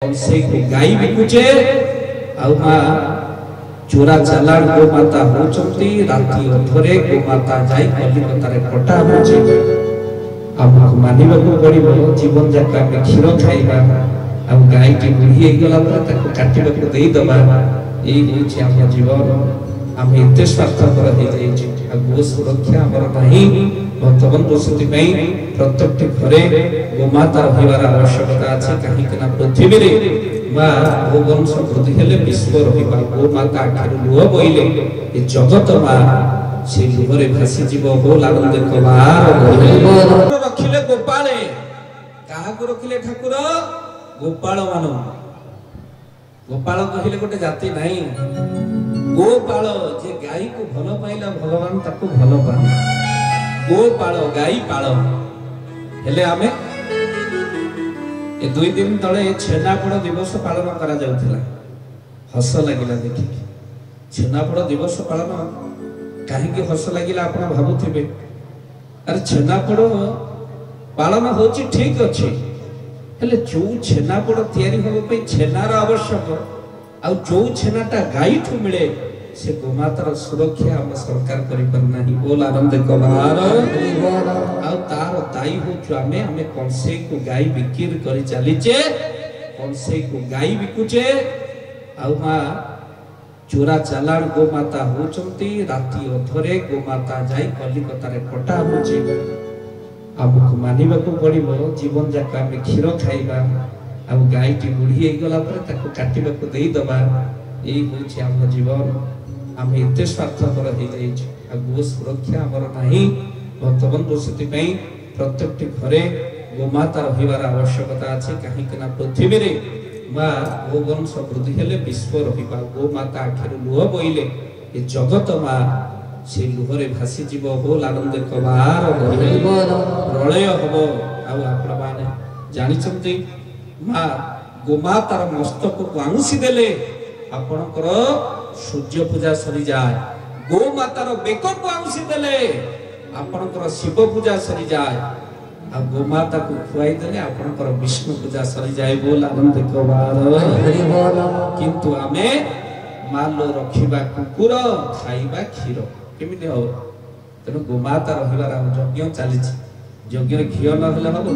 से गाई बिकुचे चोरा चालान गो माता होचंती राती अधरे गो माता जाई कलिकता रे कटा होचे हमको मानिबा को पड़िबो जीवन जाका में क्षीर खाइबा आ गाई की बुढ़ी हे गला पर ताको काटिबा को देई दबा एई होचे हम जीवन हम एते स्वार्थपर हे जाई छी आ गो सुरक्षा हमर नाही भक्तबन दोषति पई प्रत्येक घरे गोमाता रहिबार आवश्यकता अछि काहे कि पृथ्वी रे मा गो वंश वृद्धि हेले विश्व रहिबा गोमाता आखिर लुह बोइले ए जगत मा से लुहरे भासी जीव हो लागल देखबार रखिले गोपाले काहा को रखिले ठाकुर गोपाल मानो गोपाल कहिले गोटे जाति नाही गोपाल जे गाई को भलो पाइला भगवान ताको भलो पा गोपाल गाई पाल हेले आमे ए 2 दिन तळे छेनापोड़ दिवस पालन करा जाउथिला हस लागिला देखि छेनापोड़ दिवस पालन काहे कि हस लागिला आपण भाबुथिबे अरे छेनापोड़ पालन होची ठीक अछि हेले जो छेनापोड़ तयारी होबे पे छेनार आवश्यक आ जो छेनाटा गाई ठु मिले से गोमातार सुरक्षा हम सरकार करि पर नाही बोल आनंद कबार आ तार दाई हो छामे हमें कौनसे को गाई बिकिर करि चलीचे कौनसे को गाई बिकुचे आ मा चोरा चालान गोमाता होचंती राती अधरे गोमाता जाई कलिकता रे कटा होचे हमको मानिबा को पड़िबो जीवन जाका में क्षीर खाइबा आ गाई की बुढ़ी हे गला पर ताको काटिबा को देई दबा एई होचे हम जीवन हम एते स्वार्थपर हे जाई छी आ गो सुरक्षा हमर नाही भक्तबन दोषति पई प्रत्येक घरे गोमाता रहिबार आवश्यकता अछि काहे कि पृथ्वी रे मा गो वंश वृद्धि हेले विश्व रहिबा गोमाता आखिर लुह बोइले ए जगत मा से लुहरे भासी जीव हो लागल देखबार प्रलय हबो आ आपण माने जानि छथि मा गोमातार मस्तक को आंसी देले आपणकर सूर्य पूजा सरी जाए गोमातार बेक को आंसी देले आपणकर शिव पूजा सरी जाए आ गोमाता को खुआई देले आपणकर विष्णु पूजा सरी जाए बोल आनंद कबार किंतु आमे मालो रखिबा कुकुर खाइबा क्षीर केमिति हो तेनु गोमाता रहिबार यज्ञ चली यज्ञ रे घियो न हले हबो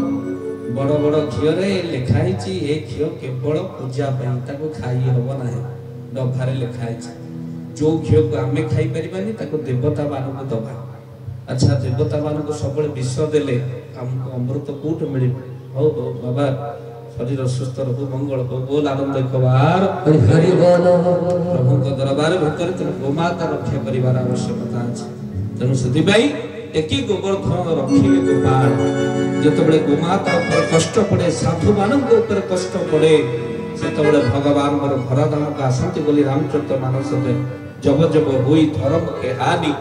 बड़ बड़ घियो रे लिखा हिची ए घियो केवल पूजा पे ताको खाई हबो नाही डभारे लिखा हिची जो घियो को आमे खाई परिबानी ताको देवता मान को दबा अच्छा देवता मान को सबले विष देले हमको अमृत कोट मिली हो बाबा शरीर सुस्थ रहो मंगल हो बोल आनंद कबार हरि बोल प्रभु को दरबार भीतर तेनु गोमाता रक्षा परिवार आवश्यकता अछि तेनु सदी भाई एकी गोवर्धन रखिले गोपाल जतबले गोमाता ऊपर कष्ट पड़े साधु मानन को ऊपर कष्ट पड़े सेतबले भगवान मोर भरदान का आसंति बोली रामचरित मानस में जब जब होई धर्म के हानि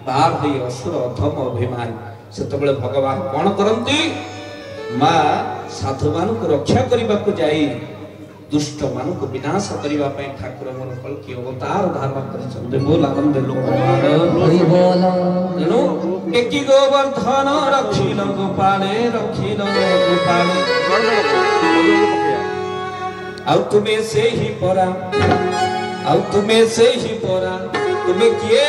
बाहर होई असुर अधम अभिमान सेतबले भगवान कोन करंती मां साधु मान को रक्षा करबा को जाई दुष्ट मान को विनाश करबा पे ठाकुर मोर फल की अवतार धारण करछन बोल आनंद लोक हरि बोल नो एकी गोवर्धन रखिल गोपाले आउ तुम्हें से ही परा तुम्हें किए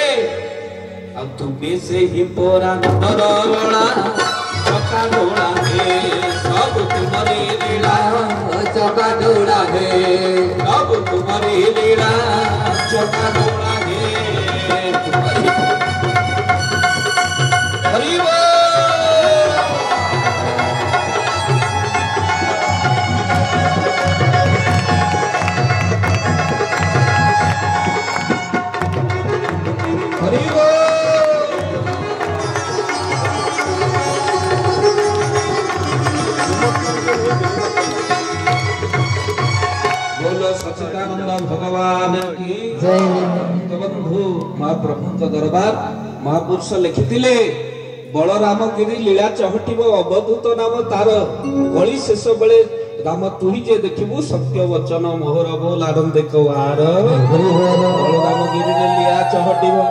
आउ तुम्हें से ही परा नरवला चका ढोला है सब तुम्हारी लीला चका ढोला है सब तुम्हारी लीला चका ढोला है हरि बोल हरि बोल सच्चिदानंद भगवान की जय बंधु महाप्रभु का दरबार महापुरुष लिखिथिले बलराम गिरी लीला चहटिबो अवधूत नाम तार गली शेष बेले राम तुही जे देखिबु सत्य वचन मोहर बोल आनंद कवार बलराम गिरी लीला चहटिबो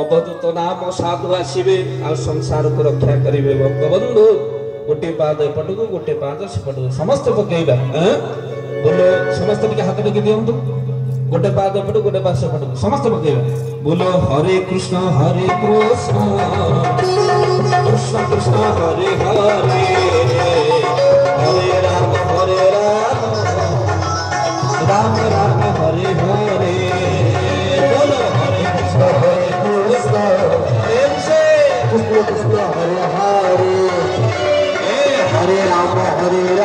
अवधूत नाम साधु आसीबे आ संसार को रक्षा करिवे बंधु गोटे पाद एपटको गोटे पाद सेपटको समस्त पकेइबा बोलो समस्त टिके हाथ टेकी दियंतु गोटे पाद पटु गोटे पाद पटु समस्त पकेबा बोलो हरे कृष्ण कृष्ण कृष्ण हरे हरे हरे राम राम राम हरे हरे बोलो हरे कृष्ण कृष्ण कृष्ण हरे हरे हरे राम